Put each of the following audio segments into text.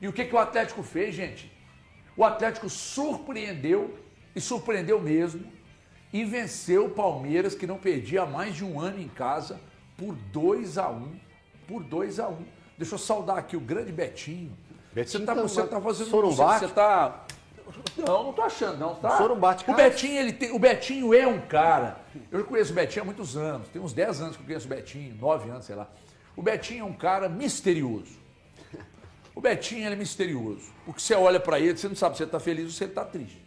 E o que o Atlético fez, gente? O Atlético surpreendeu, e surpreendeu mesmo, e venceu o Palmeiras, que não perdia há mais de um ano em casa, por 2-1. Por 2-1. Deixa eu saudar aqui o grande Betinho. Betinho Você tá fazendo... Sorumbate? Você tá... Não tô achando, não, tá? Sorumbate, o Betinho, o Betinho é um cara... Eu conheço o Betinho há muitos anos. Tem uns 10 anos que eu conheço o Betinho, 9 anos, sei lá. O Betinho é um cara misterioso. O Betinho, ele é misterioso. Porque você olha pra ele, você não sabe se ele tá feliz ou se ele tá triste.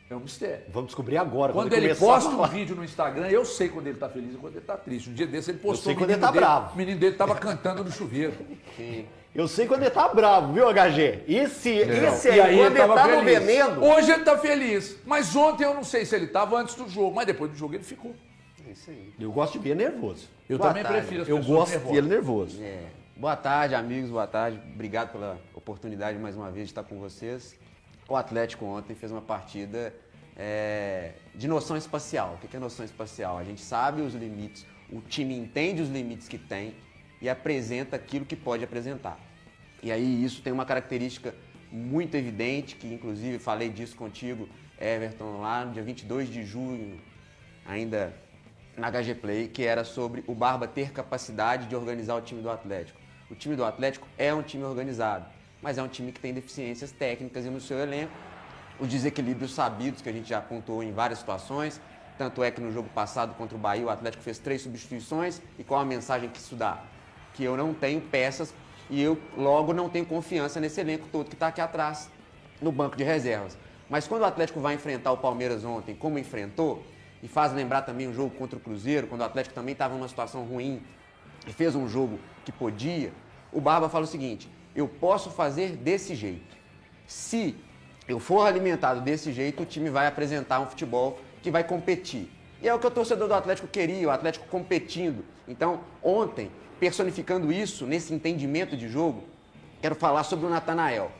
É um mistério. Vamos descobrir agora. Quando ele posta um vídeo no Instagram, eu sei quando ele tá feliz e quando ele tá triste. Um dia desse ele postou eu sei quando ele tá bravo. O menino dele tava cantando no chuveiro. Sim. Eu sei quando ele tá bravo, viu, HG? Esse aí quando ele tá no feliz. veneno... Hoje ele tá feliz. Mas ontem eu não sei se ele tava antes do jogo, mas depois do jogo ele ficou. É isso aí. Eu gosto de ver nervoso. Eu Boa também tarde. prefiro as Eu pessoas gosto de ver ele nervoso. Boa tarde, amigos, boa tarde. Obrigado pela oportunidade mais uma vez de estar com vocês. O Atlético ontem fez uma partida de noção espacial. O que é noção espacial? A gente sabe os limites, o time entende os limites que tem e apresenta aquilo que pode apresentar. E aí isso tem uma característica muito evidente, que inclusive falei disso contigo, Everton, lá no dia 22 de junho, ainda na HG Play, que era sobre o Barba ter capacidade de organizar o time do Atlético. O time do Atlético é um time organizado, mas é um time que tem deficiências técnicas e no seu elenco, os desequilíbrios sabidos que a gente já apontou em várias situações, tanto é que no jogo passado contra o Bahia o Atlético fez 3 substituições e qual a mensagem que isso dá? Que eu não tenho peças e eu logo não tenho confiança nesse elenco todo que está aqui atrás, no banco de reservas. Mas quando o Atlético vai enfrentar o Palmeiras ontem, como enfrentou, e faz lembrar também o jogo contra o Cruzeiro, quando o Atlético também estava numa situação ruim e fez um jogo que podia, o Barba fala o seguinte: eu posso fazer desse jeito. Se eu for alimentado desse jeito, o time vai apresentar um futebol que vai competir. E é o que o torcedor do Atlético queria, o Atlético competindo. Então, ontem, personificando isso, nesse entendimento de jogo, quero falar sobre o Natanael.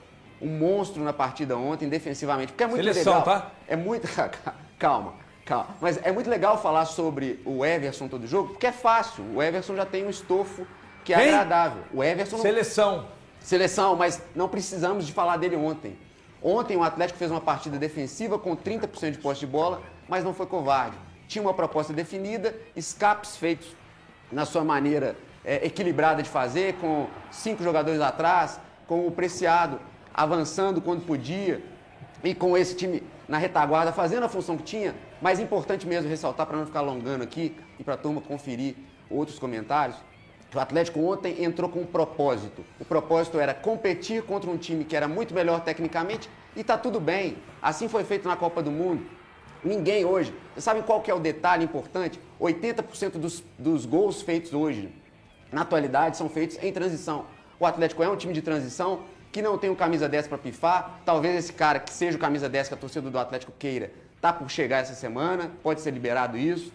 Um monstro na partida ontem, defensivamente. Porque é muito Seleção, legal. tá? É muito... Calma. Mas é muito legal falar sobre o Everson todo jogo, porque é fácil. O Everson já tem um estofo que é agradável. O Everson... Seleção, mas não precisamos de falar dele ontem. Ontem o Atlético fez uma partida defensiva com 30% de posse de bola, mas não foi covarde. Tinha uma proposta definida, escapes feitos na sua maneira equilibrada de fazer, com 5 jogadores atrás, com o Preciado avançando quando podia e com esse time na retaguarda fazendo a função que tinha. Mas é importante mesmo ressaltar, para não ficar alongando aqui e para a turma conferir outros comentários, que o Atlético ontem entrou com um propósito. O propósito era competir contra um time que era muito melhor tecnicamente e tá tudo bem. Assim foi feito na Copa do Mundo. Ninguém hoje... Vocês sabem qual que é o detalhe importante? 80% dos gols feitos hoje, na atualidade, são feitos em transição. O Atlético é um time de transição que não tem o camisa 10 para pifar. Talvez esse cara que seja o camisa 10 que a torcida do Atlético queira, tá por chegar essa semana, pode ser liberado isso.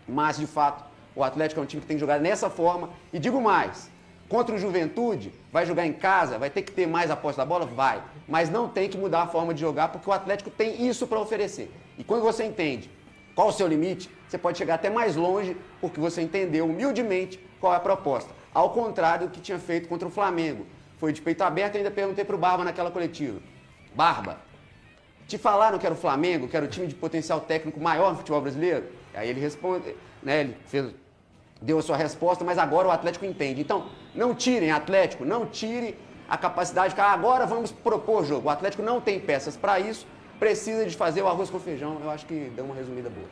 Mas, de fato, o Atlético é um time que tem que jogar nessa forma. E digo mais, contra o Juventude, vai jogar em casa, vai ter que ter mais a posse da bola? Vai. Mas não tem que mudar a forma de jogar, porque o Atlético tem isso para oferecer. E quando você entende qual o seu limite, você pode chegar até mais longe, porque você entendeu humildemente qual é a proposta. Ao contrário do que tinha feito contra o Flamengo. Foi de peito aberto e ainda perguntei pro Barba naquela coletiva. Barba, te falaram que era o Flamengo, que era o time de potencial técnico maior no futebol brasileiro? Aí ele responde, né, ele deu a sua resposta, mas agora o Atlético entende. Então, não tirem, Atlético, não tire a capacidade de agora vamos propor jogo. O Atlético não tem peças para isso, precisa de fazer o arroz com feijão. Eu acho que deu uma resumida boa.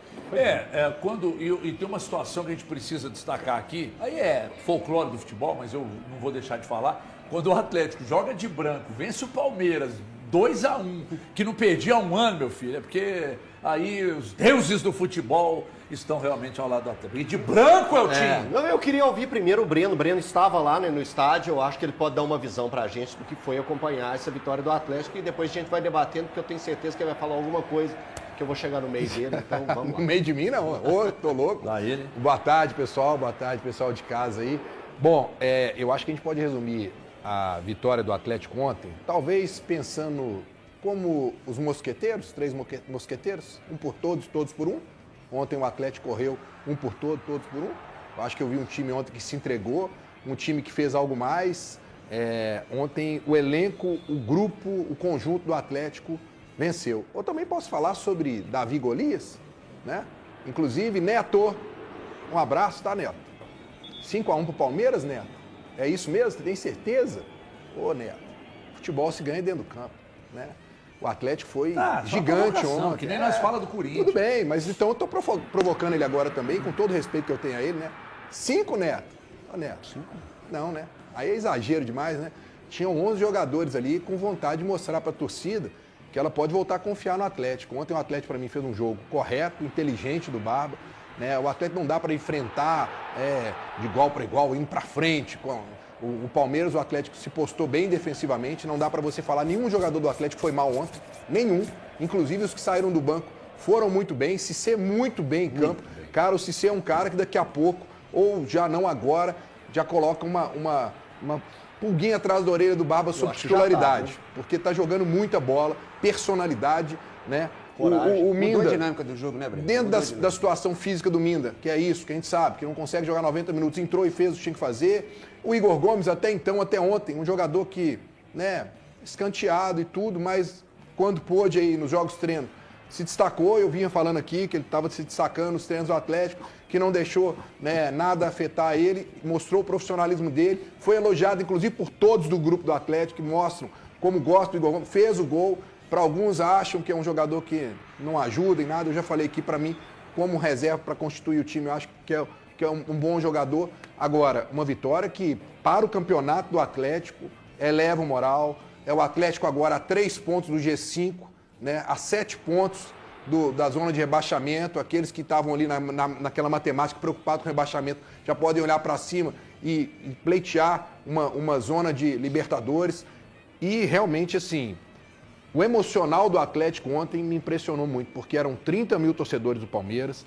E tem uma situação que a gente precisa destacar aqui, aí é folclore do futebol, mas eu não vou deixar de falar. Quando o Atlético joga de branco, vence o Palmeiras 2-1, que não perdia há um ano, meu filho, é porque aí os deuses do futebol estão realmente ao lado do Atlético. E de branco é o time. Não, eu queria ouvir primeiro o Breno. O Breno estava lá, né, no estádio. Eu acho que ele pode dar uma visão pra gente do que foi acompanhar essa vitória do Atlético. E depois a gente vai debatendo, porque eu tenho certeza que ele vai falar alguma coisa que eu vou chegar no meio dele. Então vamos lá. No meio de mim, não. Ô, tô louco. Lá ele. Boa tarde, pessoal. Boa tarde, pessoal de casa aí. Bom, eu acho que a gente pode resumir a vitória do Atlético ontem, talvez pensando como os mosqueteiros, 3 mosqueteiros, um por todos, todos por um. Ontem o Atlético correu um por todos, todos por um. Eu acho que eu vi um time ontem que se entregou, um time que fez algo mais, Ontem o elenco, o grupo, o conjunto do Atlético venceu. Eu também posso falar sobre Davi Golias, né? Inclusive, Neto, um abraço, tá, Neto? 5-1 pro Palmeiras, Neto? É isso mesmo? Você tem certeza? Ô, Neto, futebol se ganha dentro do campo, né? O Atlético foi gigante ontem. Que nem nós fala do Corinthians. Tudo bem, mas então eu tô provocando ele agora também, com todo o respeito que eu tenho a ele, né? 5, Neto? Ô, Neto, 5? Não, né? Aí é exagero demais, né? Tinham 11 jogadores ali com vontade de mostrar pra torcida que ela pode voltar a confiar no Atlético. Ontem o Atlético, para mim, fez um jogo correto, inteligente do Barba. Né? O Atlético não dá para enfrentar de igual para igual, indo para frente. O Palmeiras, o Atlético se postou bem defensivamente. Não dá para você falar, nenhum jogador do Atlético foi mal ontem. Nenhum. Inclusive os que saíram do banco foram muito bem. Cissé muito bem em campo. Cara, o Cissé é um cara que daqui a pouco, ou já não agora, já coloca uma pulguinha atrás da orelha do Barba sobre titularidade. Porque tá jogando muita bola, personalidade, né? O Minda, mudou a dinâmica do jogo, né, Breno? Dentro da situação física do Minda, que é isso, que a gente sabe, que não consegue jogar 90 minutos, entrou e fez o que tinha que fazer. O Igor Gomes, até ontem, um jogador que, né, escanteado e tudo, mas quando pôde aí nos jogos de treino, se destacou. Eu vinha falando aqui que ele estava se destacando nos treinos do Atlético, que não deixou, né, nada afetar ele, mostrou o profissionalismo dele, foi elogiado inclusive por todos do grupo do Atlético, que mostram como gosta do Igor Gomes, fez o gol. Para alguns acham que é um jogador que não ajuda em nada. Eu já falei aqui, para mim, como reserva para constituir o time, eu acho que é um bom jogador. Agora, uma vitória que, para o campeonato do Atlético, eleva o moral. É o Atlético agora a 3 pontos do G5, né, a 7 pontos da zona de rebaixamento. Aqueles que estavam ali naquela matemática, preocupados com o rebaixamento, já podem olhar para cima e pleitear uma zona de Libertadores. E realmente, assim, o emocional do Atlético ontem me impressionou muito, porque eram 30 mil torcedores do Palmeiras,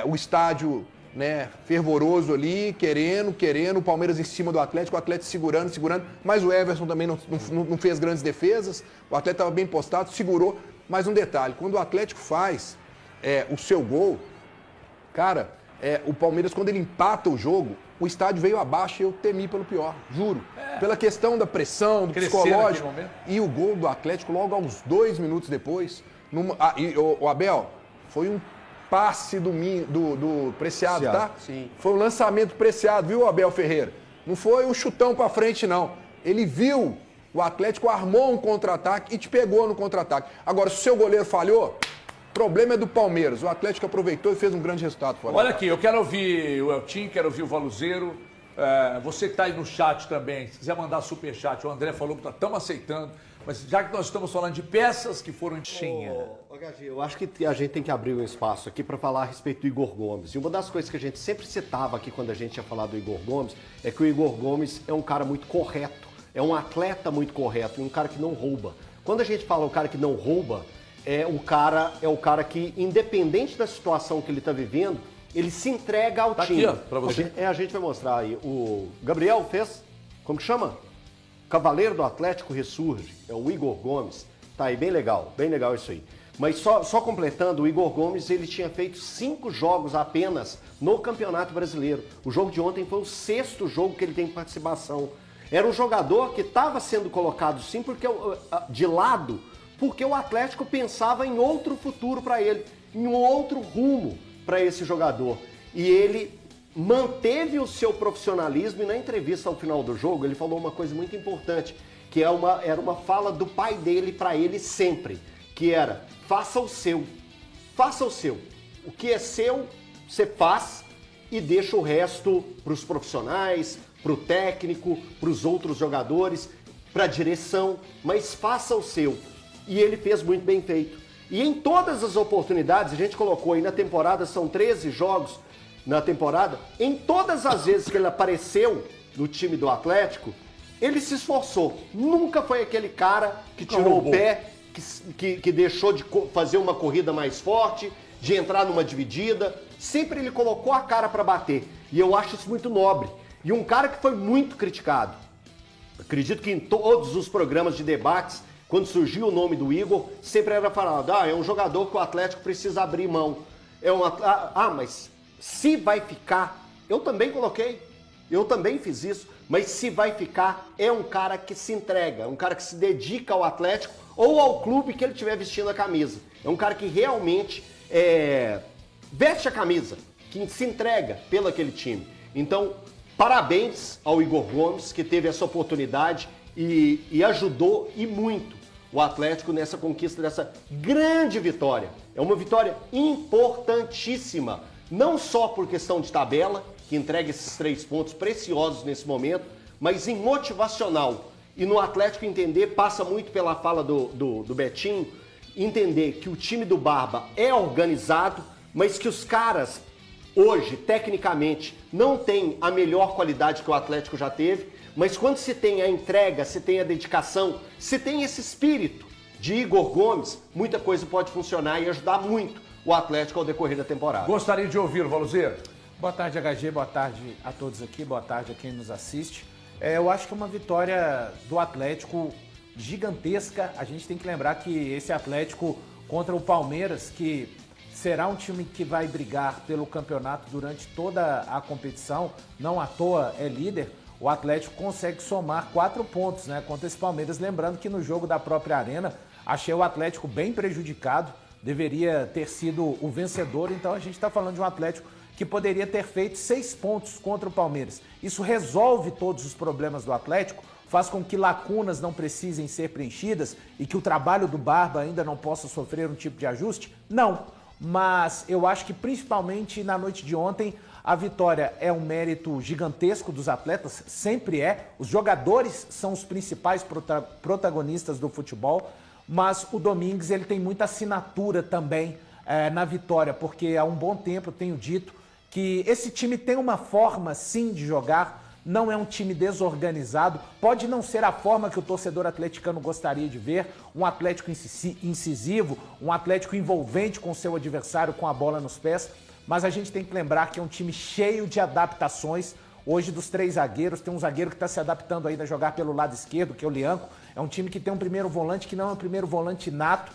o estádio, né, fervoroso ali, querendo, o Palmeiras em cima do Atlético, o Atlético segurando, mas o Everson também não fez grandes defesas, o Atlético estava bem postado, segurou. Mas um detalhe, quando o Atlético faz o seu gol, cara, o Palmeiras, quando ele empata o jogo, o estádio veio abaixo e eu temi pelo pior, juro. Pela questão da pressão, do psicológico. E o gol do Atlético, logo aos 2 minutos depois, o Abel, foi um passe do Preciado, tá? Sim. Foi um lançamento Preciado, viu, Abel Ferreira? Não foi um chutão pra frente, não. Ele viu, o Atlético armou um contra-ataque e te pegou no contra-ataque. Agora, se o seu goleiro falhou, o problema é do Palmeiras. O Atlético aproveitou e fez um grande resultado fora. Olha aqui, eu quero ouvir o Eltinho, quero ouvir o Valuzeiro. Você que está aí no chat também, se quiser mandar superchat, o André falou que estamos aceitando, mas já que nós estamos falando de peças que foram... HG, eu acho que a gente tem que abrir um espaço aqui para falar a respeito do Igor Gomes. E uma das coisas que a gente sempre citava aqui quando a gente ia falar do Igor Gomes é que o Igor Gomes é um cara muito correto, é um atleta muito correto e um cara que não rouba. Quando a gente fala o cara que não rouba, é o cara que, independente da situação que ele está vivendo, ele se entrega ao time. Aqui, ó, pra você. A gente vai mostrar aí. O Gabriel fez, como que chama? Cavaleiro do Atlético Ressurge. É o Igor Gomes. Tá aí, bem legal isso aí. Mas só completando, o Igor Gomes, ele tinha feito 5 jogos apenas no Campeonato Brasileiro. O jogo de ontem foi o 6º jogo que ele tem participação. Era um jogador que estava sendo colocado sim de lado, porque o Atlético pensava em outro futuro para ele, em um outro rumo para esse jogador. E ele manteve o seu profissionalismo e na entrevista ao final do jogo ele falou uma coisa muito importante, que era uma fala do pai dele para ele sempre, que era: faça o seu. Faça o seu. O que é seu, você faz e deixa o resto para os profissionais, para o técnico, para os outros jogadores, para a direção, mas faça o seu. E ele fez muito bem feito. E em todas as oportunidades, a gente colocou aí na temporada, são 13 jogos na temporada, em todas as vezes que ele apareceu no time do Atlético, ele se esforçou. Nunca foi aquele cara que tirou o pé, que deixou de fazer uma corrida mais forte, de entrar numa dividida. Sempre ele colocou a cara para bater. E eu acho isso muito nobre. E um cara que foi muito criticado. Acredito que em todos os programas de debates, quando surgiu o nome do Igor, sempre era falado: é um jogador que o Atlético precisa abrir mão. Mas se vai ficar, eu também coloquei. Eu também fiz isso, mas se vai ficar, é um cara que se entrega, um cara que se dedica ao Atlético ou ao clube que ele estiver vestindo a camisa. É um cara que realmente veste a camisa, que se entrega pelo aquele time. Então, parabéns ao Igor Gomes, que teve essa oportunidade e ajudou e muito o Atlético nessa conquista dessa grande vitória. É uma vitória importantíssima, não só por questão de tabela, que entrega esses 3 pontos preciosos nesse momento, mas em motivacional. E no Atlético entender, passa muito pela fala do Betinho, entender que o time do Barba é organizado, mas que os caras, hoje, tecnicamente, não têm a melhor qualidade que o Atlético já teve, mas quando se tem a entrega, se tem a dedicação, se tem esse espírito de Igor Gomes, muita coisa pode funcionar e ajudar muito o Atlético ao decorrer da temporada. Gostaria de ouvi-lo, Valuzeiro. Boa tarde, HG, boa tarde a todos aqui, boa tarde a quem nos assiste. Eu acho que é uma vitória do Atlético gigantesca. A gente tem que lembrar que esse Atlético contra o Palmeiras, que será um time que vai brigar pelo campeonato durante toda a competição, não à toa é líder, o Atlético consegue somar 4 pontos, né, contra esse Palmeiras. Lembrando que no jogo da própria Arena, achei o Atlético bem prejudicado, deveria ter sido o vencedor, então a gente está falando de um Atlético que poderia ter feito 6 pontos contra o Palmeiras. Isso resolve todos os problemas do Atlético, faz com que lacunas não precisem ser preenchidas e que o trabalho do Barba ainda não possa sofrer um tipo de ajuste? Não, mas eu acho que principalmente na noite de ontem a vitória é um mérito gigantesco dos atletas, sempre é. Os jogadores são os principais protagonistas do futebol, mas o Domingues ele tem muita assinatura também na vitória, porque há um bom tempo eu tenho dito que esse time tem uma forma, sim, de jogar, não é um time desorganizado, pode não ser a forma que o torcedor atleticano gostaria de ver, um Atlético incisivo, um Atlético envolvente com seu adversário com a bola nos pés, mas a gente tem que lembrar que é um time cheio de adaptações. Hoje, dos 3 zagueiros, tem um zagueiro que está se adaptando ainda a jogar pelo lado esquerdo, que é o Lianco, é um time que tem um primeiro volante que não é um primeiro volante nato.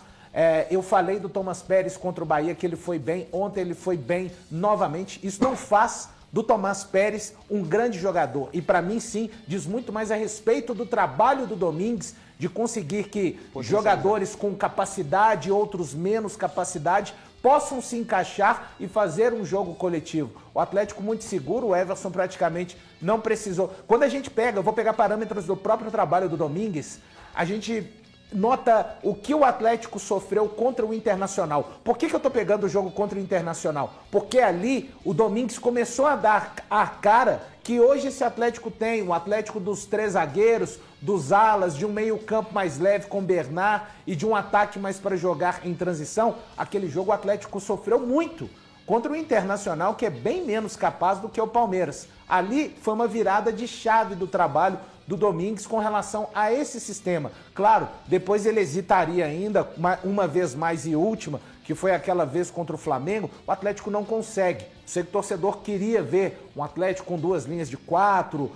Eu falei do Thomas Pérez contra o Bahia, que ele foi bem, ontem ele foi bem novamente. Isso não faz do Thomas Pérez um grande jogador. E para mim, sim, diz muito mais a respeito do trabalho do Domingues, de conseguir que jogadores com capacidade e outros menos capacidade possam se encaixar e fazer um jogo coletivo. O Atlético muito seguro, o Everson praticamente não precisou. Quando a gente pega, eu vou pegar parâmetros do próprio trabalho do Domingues, a gente nota o que o Atlético sofreu contra o Internacional. Por que eu tô pegando o jogo contra o Internacional? Porque ali o Domingues começou a dar a cara que hoje esse Atlético tem, um Atlético dos 3 zagueiros, dos alas, de um meio campo mais leve com Bernard e de um ataque mais para jogar em transição. Aquele jogo o Atlético sofreu muito contra o Internacional, que é bem menos capaz do que o Palmeiras. Ali foi uma virada de chave do trabalho do Domingues com relação a esse sistema. Claro, depois ele hesitaria ainda, uma vez mais e última, que foi aquela vez contra o Flamengo, o Atlético não consegue. Sei que o torcedor queria ver um Atlético com 2 linhas de 4,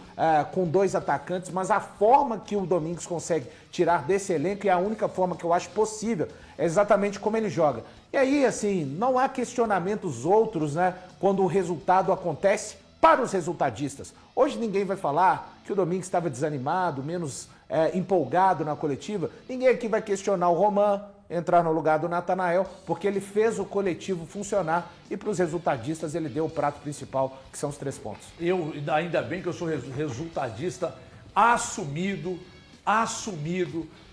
com 2 atacantes, mas a forma que o Domingues consegue tirar desse elenco, e a única forma que eu acho possível, é exatamente como ele joga. E aí, assim, não há questionamentos outros, né, quando o resultado acontece para os resultadistas. Hoje ninguém vai falar que o Domingues estava desanimado, menos empolgado na coletiva. Ninguém aqui vai questionar o Roman entrar no lugar do Natanael, porque ele fez o coletivo funcionar e para os resultadistas ele deu o prato principal, que são os 3 pontos. Ainda bem que eu sou resultadista assumido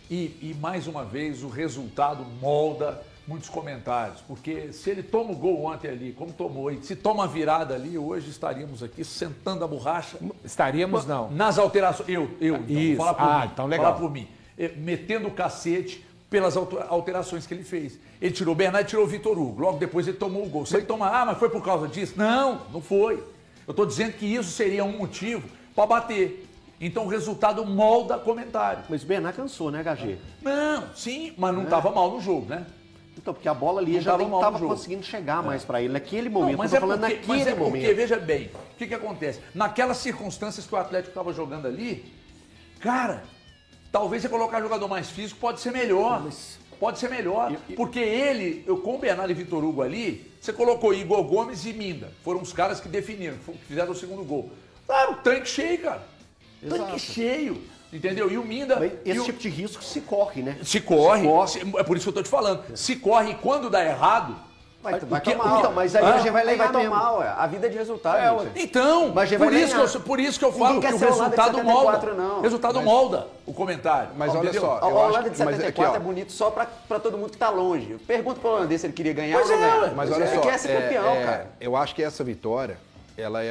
e mais uma vez o resultado molda muitos comentários, porque se ele toma o gol ontem ali, como tomou, e se toma a virada ali, hoje estaríamos aqui sentando a borracha. Estaríamos não. Nas alterações, então, isso. Vou falar por mim, então legal. Falar por mim, metendo o cacete pelas alterações que ele fez. Ele tirou o Bernard e tirou o Vitor Hugo, logo depois ele tomou o gol. Se ele tomar, mas foi por causa disso? Não foi. Eu estou dizendo que isso seria um motivo para bater. Então o resultado molda comentário. Mas o Bernard cansou, né, HG? Não, sim, mas não estava mal no jogo, né? Então, porque a bola ali já nem estava conseguindo chegar mais para ele naquele momento. Não, mas porque, veja bem, o que acontece? Naquelas circunstâncias que o Atlético estava jogando ali, cara, talvez você colocar jogador mais físico pode ser melhor. Pode ser melhor. Porque ele, com o Bernardo e Vitor Hugo ali, você colocou Igor Gomes e Minda. Foram os caras que definiram, que fizeram o segundo gol. Claro, tanque cheio, cara. Exato. Tanque cheio. Entendeu? E o Minda... Mas esse tipo de risco se corre, né? Se corre. É por isso que eu tô te falando. Se corre e quando dá errado... Vai tomar. Então, mas aí a gente vai levar mesmo. Ué. A vida é de resultado, gente. Então, Mas por isso que eu falo que o resultado molda. Resultado molda o comentário. Mas olha só, A eu Holanda acho de 74 é bonito só pra todo mundo que tá longe. Pergunta pro holandês se ele queria ganhar Pois ou não é, ganhar. Mas olha só, Ele quer ser campeão, cara. eu acho que essa vitória, ela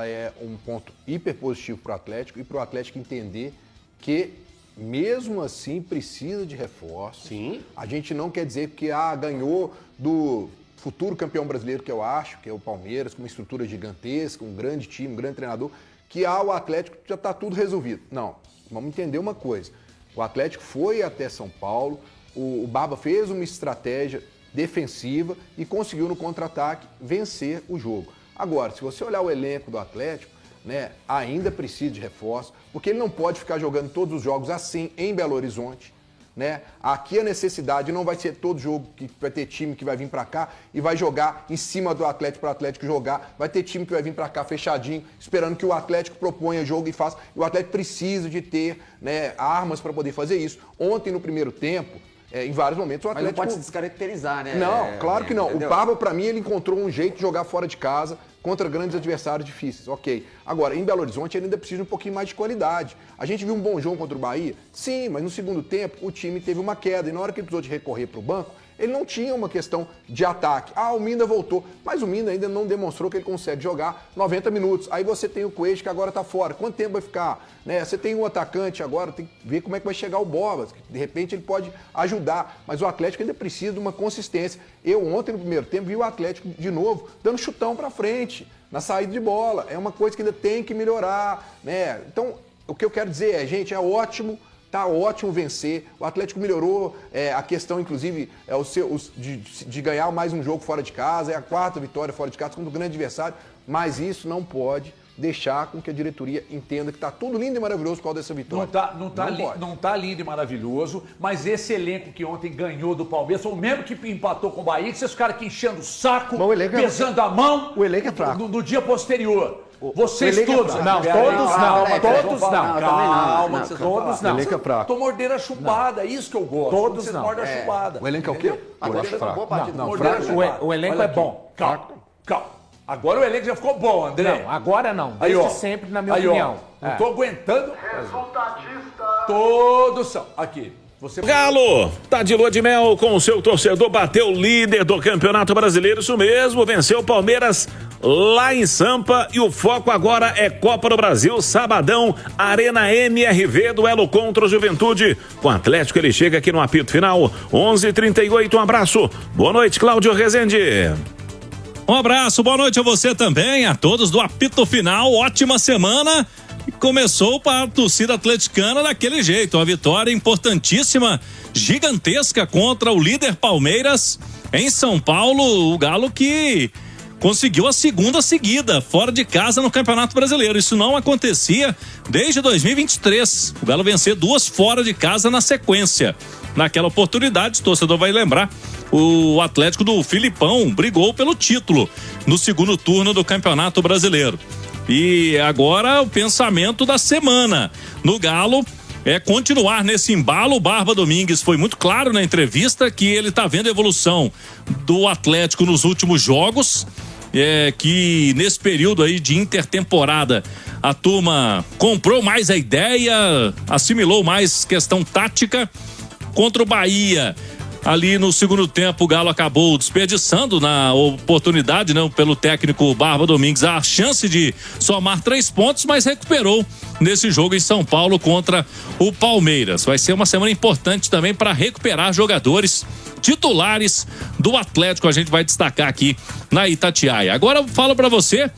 é um ponto hiper positivo pro Atlético e pro Atlético entender que mesmo assim precisa de reforço. Sim. A gente não quer dizer que ganhou do futuro campeão brasileiro, que eu acho, que é o Palmeiras, com uma estrutura gigantesca, um grande time, um grande treinador, que o Atlético já está tudo resolvido. Não, vamos entender uma coisa. O Atlético foi até São Paulo, o Barba fez uma estratégia defensiva e conseguiu no contra-ataque vencer o jogo. Agora, se você olhar o elenco do Atlético, né, ainda precisa de reforço, porque ele não pode ficar jogando todos os jogos assim em Belo Horizonte. Né? Aqui a necessidade não vai ser todo jogo que vai ter time que vai vir para cá e vai jogar em cima do Atlético para o Atlético jogar. Vai ter time que vai vir para cá fechadinho, esperando que o Atlético proponha jogo e faça. E o Atlético precisa de ter, né, armas para poder fazer isso. Ontem, no primeiro tempo, em vários momentos, o Atlético... Mas não pode se descaracterizar, né? Não, claro que não. Entendeu? O Barba, para mim, ele encontrou um jeito de jogar fora de casa contra grandes adversários difíceis, ok. Agora, em Belo Horizonte, ele ainda precisa de um pouquinho mais de qualidade. A gente viu um bom jogo contra o Bahia? Sim, mas no segundo tempo, o time teve uma queda. E na hora que ele precisou de recorrer para o banco, ele não tinha uma questão de ataque. O Minda voltou. Mas o Minda ainda não demonstrou que ele consegue jogar 90 minutos. Aí você tem o Coelho, que agora está fora. Quanto tempo vai ficar? Né? Você tem um atacante agora, tem que ver como é que vai chegar o Borbas. De repente ele pode ajudar. Mas o Atlético ainda precisa de uma consistência. Eu ontem, no primeiro tempo, vi o Atlético de novo dando chutão para frente, na saída de bola. É uma coisa que ainda tem que melhorar. Né? Então, o que eu quero dizer gente, é ótimo. Tá ótimo vencer. O Atlético melhorou a questão, inclusive, de ganhar mais um jogo fora de casa. É a 4ª vitória fora de casa contra um grande adversário. Mas isso não pode deixar com que a diretoria entenda que tá tudo lindo e maravilhoso por causa dessa vitória. Não tá lindo e maravilhoso, mas esse elenco que ontem ganhou do Palmeiras foi o mesmo que empatou com o Bahia, que esses caras que enchendo o saco, pesando a mão. O elenco é fraco. No dia posterior. Vocês todos. Não, todos não. Todos não. Calma, todos não. O elenco é fraco. Tô mordendo a chupada, é isso que eu gosto. Todos vocês não. mordem a chupada. O elenco é o quê? Eu acho fraco. O elenco é bom. Calma. Agora o elenco já ficou bom, André. Não, agora não. Aí, Desde ó. sempre, na minha Aí, opinião. Ó, não tô aguentando. Todos são. Aqui. Você... Galo, tá de lua de mel com o seu torcedor, bateu o líder do Campeonato Brasileiro, isso mesmo, venceu o Palmeiras lá em Sampa e o foco agora é Copa do Brasil, sabadão, Arena MRV, duelo contra o Juventude, com o Atlético ele chega aqui no apito final, 11h38, um abraço, boa noite Cláudio Rezende. Um abraço, boa noite a você também, a todos do apito final, ótima semana. Começou para a torcida atleticana daquele jeito, uma vitória importantíssima, gigantesca contra o líder Palmeiras em São Paulo, o Galo que conseguiu a segunda seguida fora de casa no Campeonato Brasileiro. Isso não acontecia desde 2023. O Galo venceu 2 fora de casa na sequência. Naquela oportunidade, o torcedor vai lembrar, o Atlético do Filipão brigou pelo título no segundo turno do Campeonato Brasileiro. E agora o pensamento da semana no Galo é continuar nesse embalo. O Barba Domingues foi muito claro na entrevista que ele está vendo a evolução do Atlético nos últimos jogos, que nesse período aí de intertemporada a turma comprou mais a ideia, assimilou mais questão tática. Contra o Bahia, ali no segundo tempo, o Galo acabou desperdiçando na oportunidade, né, pelo técnico Barba Domingues, a chance de somar 3 pontos, mas recuperou nesse jogo em São Paulo contra o Palmeiras. Vai ser uma semana importante também para recuperar jogadores titulares do Atlético. A gente vai destacar aqui na Itatiaia. Agora eu falo para você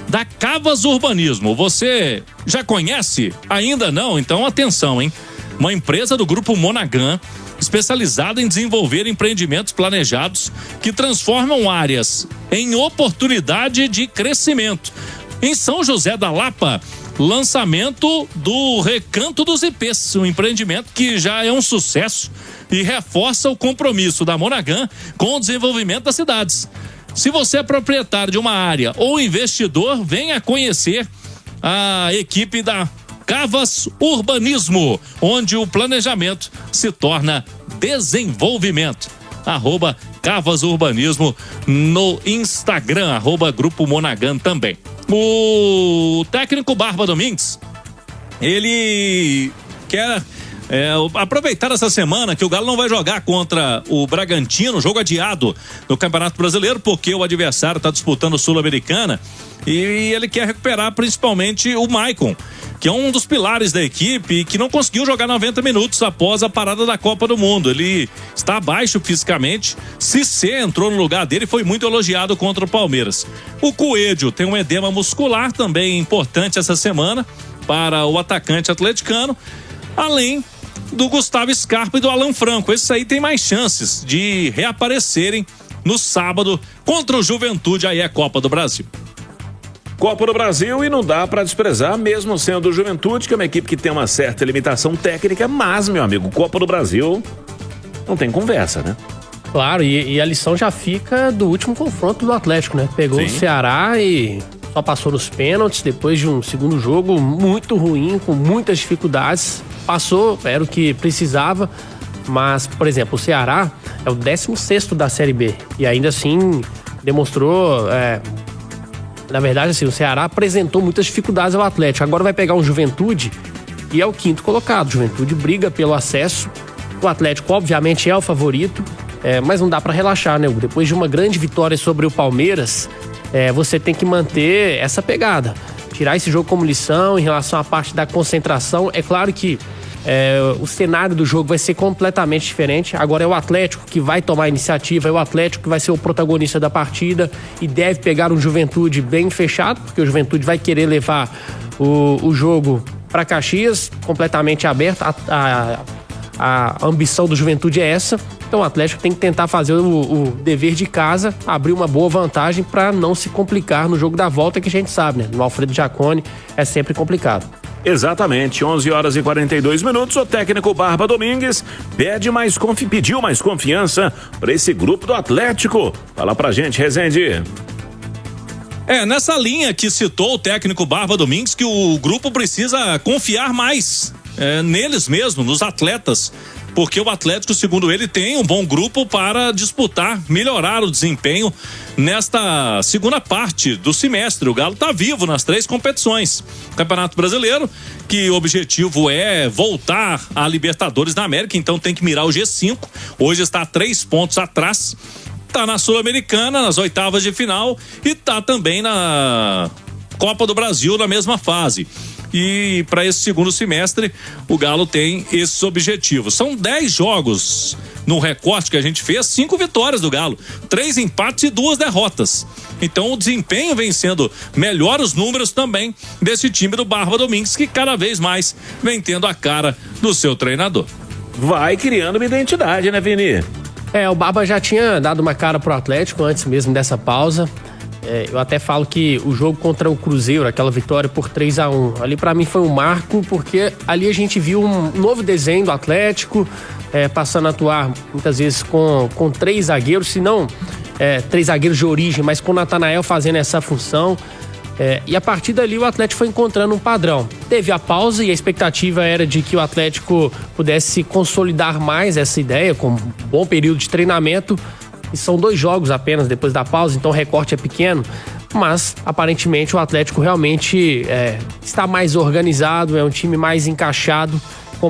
da Cavas Urbanismo. Você já conhece? Ainda não? Então atenção, hein? Uma empresa do grupo Monaghan, especializada em desenvolver empreendimentos planejados que transformam áreas em oportunidade de crescimento. Em São José da Lapa, lançamento do Recanto dos IPs, um empreendimento que já é um sucesso e reforça o compromisso da Monaghan com o desenvolvimento das cidades. Se você é proprietário de uma área ou investidor, venha conhecer a equipe da Cavas Urbanismo, onde o planejamento se torna desenvolvimento. @Cavas Urbanismo no Instagram, @Grupo Monaghan também. O técnico Barba Domingues, ele quer aproveitar essa semana que o Galo não vai jogar contra o Bragantino, jogo adiado no Campeonato Brasileiro, porque o adversário está disputando o Sul-Americana, e ele quer recuperar principalmente o Maicon, que é um dos pilares da equipe e que não conseguiu jogar 90 minutos após a parada da Copa do Mundo. Ele está abaixo fisicamente. Cissé entrou no lugar dele e foi muito elogiado contra o Palmeiras. O Coelho tem um edema muscular também importante essa semana para o atacante atleticano, além do Gustavo Scarpa e do Alan Franco. Esses aí tem mais chances de reaparecerem no sábado contra o Juventude, aí é Copa do Brasil. Copa do Brasil, e não dá pra desprezar, mesmo sendo o Juventude, que é uma equipe que tem uma certa limitação técnica, mas, meu amigo, Copa do Brasil não tem conversa, né? Claro, e a lição já fica do último confronto do Atlético, né? Pegou o Ceará e só passou nos pênaltis, depois de um segundo jogo muito ruim, com muitas dificuldades. Passou, era o que precisava, mas, por exemplo, o Ceará é o 16º da Série B, e ainda assim demonstrou... Na verdade, assim, o Ceará apresentou muitas dificuldades ao Atlético. Agora vai pegar um Juventude e é o 5º colocado. Juventude briga pelo acesso. O Atlético, obviamente, é o favorito, mas não dá para relaxar, né? Depois de uma grande vitória sobre o Palmeiras, você tem que manter essa pegada. Tirar esse jogo como lição em relação à parte da concentração. É claro que o cenário do jogo vai ser completamente diferente. Agora é o Atlético que vai tomar a iniciativa, é o Atlético que vai ser o protagonista da partida e deve pegar um Juventude bem fechado, porque o Juventude vai querer levar o jogo para Caxias, completamente aberto. A ambição do Juventude é essa. Então o Atlético tem que tentar fazer o dever de casa, abrir uma boa vantagem para não se complicar no jogo da volta, que a gente sabe, né? No Alfredo Jaconi é sempre complicado. Exatamente, 11h42. O técnico Barba Domingues pediu mais confiança para esse grupo do Atlético. Fala pra gente, Rezende. Nessa linha que citou o técnico Barba Domingues, que o grupo precisa confiar mais neles mesmos, nos atletas, porque o Atlético, segundo ele, tem um bom grupo para disputar, melhorar o desempenho nesta segunda parte do semestre. O Galo está vivo nas 3 competições. Campeonato Brasileiro, que o objetivo é voltar à Libertadores da América, então tem que mirar o G5. Hoje está a 3 pontos atrás. Está na Sul-Americana, nas oitavas de final, e está também na Copa do Brasil na mesma fase. E para esse segundo semestre, o Galo tem esses objetivos. São 10 jogos no recorte que a gente fez, 5 vitórias do Galo, 3 empates e 2 derrotas. Então o desempenho vem sendo melhor, os números também desse time do Barba Domingues, que cada vez mais vem tendo a cara do seu treinador. Vai criando uma identidade, né, Vini? O Barba já tinha dado uma cara pro Atlético antes mesmo dessa pausa. Eu até falo que o jogo contra o Cruzeiro, aquela vitória por 3-1, ali pra mim foi um marco, porque ali a gente viu um novo desenho do Atlético, passando a atuar muitas vezes com 3 zagueiros, se não 3 zagueiros de origem, mas com o Natanael fazendo essa função. E a partir dali o Atlético foi encontrando um padrão. Teve a pausa e a expectativa era de que o Atlético pudesse consolidar mais essa ideia, com um bom período de treinamento. E são 2 jogos apenas depois da pausa, então o recorte é pequeno. Mas, aparentemente, o Atlético realmente está mais organizado, é um time mais encaixado, com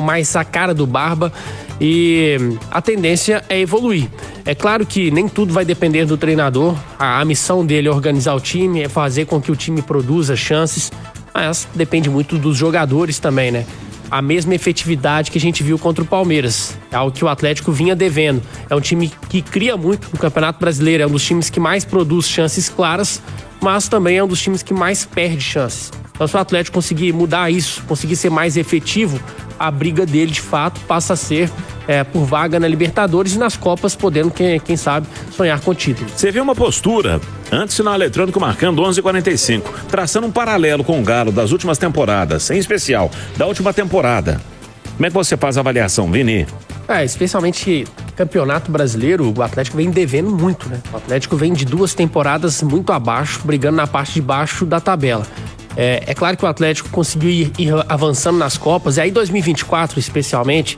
mais a cara do Barba. E a tendência é evoluir. É claro que nem tudo vai depender do treinador. A missão dele é organizar o time, é fazer com que o time produza chances. Mas depende muito dos jogadores também, né? A mesma efetividade que a gente viu contra o Palmeiras. É algo que o Atlético vinha devendo. É um time que cria muito no Campeonato Brasileiro. É um dos times que mais produz chances claras, mas também é um dos times que mais perde chances. Então, se o Atlético conseguir mudar isso, conseguir ser mais efetivo, a briga dele, de fato, passa a ser por vaga na Libertadores e nas Copas, podendo, quem sabe, sonhar com o título. Você vê uma postura, antes sinal eletrônico marcando 11h45, traçando um paralelo com o Galo das últimas temporadas, em especial da última temporada. Como é que você faz a avaliação, Vini? Especialmente Campeonato Brasileiro, o Atlético vem devendo muito, né? O Atlético vem de 2 temporadas muito abaixo, brigando na parte de baixo da tabela. É claro que o Atlético conseguiu ir avançando nas Copas, e aí 2024 especialmente,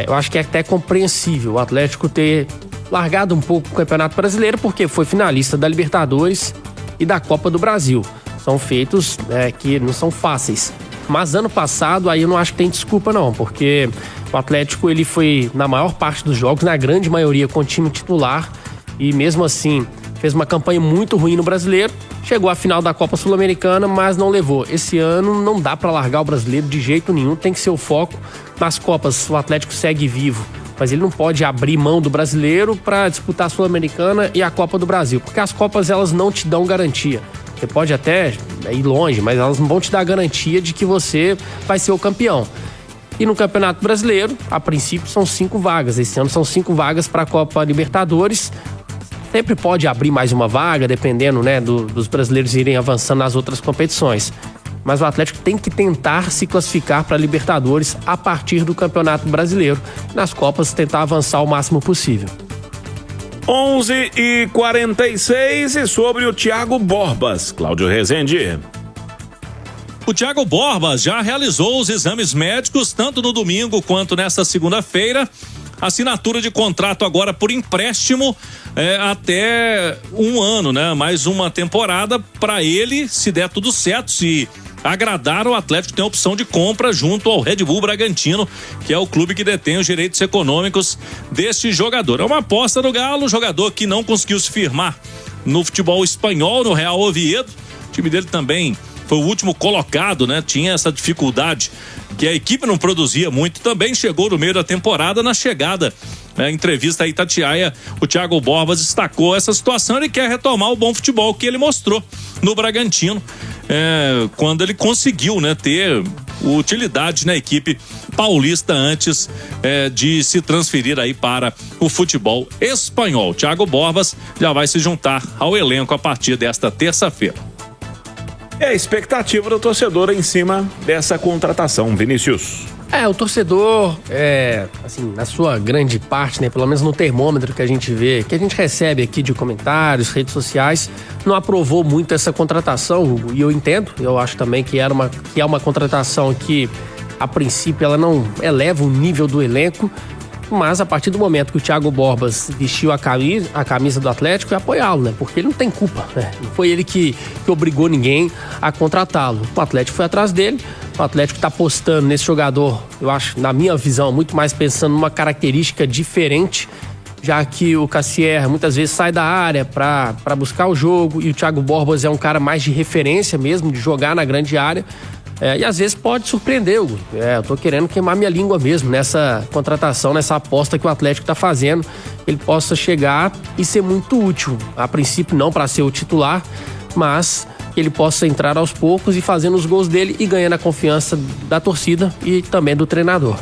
eu acho que é até compreensível o Atlético ter largado um pouco o Campeonato Brasileiro, porque foi finalista da Libertadores e da Copa do Brasil. São feitos que não são fáceis. Mas ano passado, aí eu não acho que tem desculpa não, porque o Atlético ele foi, na maior parte dos jogos, na grande maioria, com o time titular, e mesmo assim fez uma campanha muito ruim no Brasileiro, chegou à final da Copa Sul-Americana, mas não levou. Esse ano não dá para largar o Brasileiro de jeito nenhum, tem que ser o foco nas Copas. O Atlético segue vivo, mas ele não pode abrir mão do Brasileiro para disputar a Sul-Americana e a Copa do Brasil, porque as Copas elas não te dão garantia. Você pode até ir longe, mas elas não vão te dar garantia de que você vai ser o campeão. E no Campeonato Brasileiro, a princípio, são 5 vagas. Esse ano são 5 vagas para a Copa Libertadores. Sempre pode abrir mais uma vaga, dependendo, né, dos brasileiros irem avançando nas outras competições. Mas o Atlético tem que tentar se classificar para a Libertadores a partir do Campeonato Brasileiro. Nas Copas, tentar avançar o máximo possível. 11h46 e sobre o Thiago Borbas, Cláudio Rezende. O Thiago Borbas já realizou os exames médicos tanto no domingo quanto nesta segunda-feira. Assinatura de contrato agora por empréstimo até 1 ano, né? Mais uma temporada para ele, se der tudo certo, se agradar, o Atlético tem a opção de compra junto ao Red Bull Bragantino, que é o clube que detém os direitos econômicos deste jogador. É uma aposta do Galo, jogador que não conseguiu se firmar no futebol espanhol, no Real Oviedo. O time dele também foi o último colocado, né? Tinha essa dificuldade que a equipe não produzia muito. Também chegou no meio da temporada. Na chegada, na entrevista a Itatiaia, o Thiago Borbas destacou essa situação. Ele quer retomar o bom futebol que ele mostrou no Bragantino, quando ele conseguiu, né, ter utilidade na equipe paulista antes de se transferir aí para o futebol espanhol. Thiago Borbas já vai se juntar ao elenco a partir desta terça-feira. É a expectativa do torcedor em cima dessa contratação, Vinícius. O torcedor, assim, na sua grande parte, né, pelo menos no termômetro que a gente vê, que a gente recebe aqui de comentários, redes sociais, não aprovou muito essa contratação, e eu entendo, eu acho também que é uma contratação que, a princípio, ela não eleva o nível do elenco, mas a partir do momento que o Thiago Borbas vestiu a camisa do Atlético, é apoiá-lo, né? Porque ele não tem culpa, né? Não foi ele que obrigou ninguém a contratá-lo. O Atlético foi atrás dele, o Atlético está apostando nesse jogador, eu acho, na minha visão, muito mais pensando numa característica diferente, já que o Cassier muitas vezes sai da área para buscar o jogo, e o Thiago Borbas é um cara mais de referência mesmo, de jogar na grande área. E às vezes pode surpreender, Hugo. Eu tô querendo queimar minha língua mesmo nessa contratação, nessa aposta que o Atlético tá fazendo. Ele possa chegar e ser muito útil. A princípio não para ser o titular, mas que ele possa entrar aos poucos e fazendo os gols dele e ganhando a confiança da torcida e também do treinador.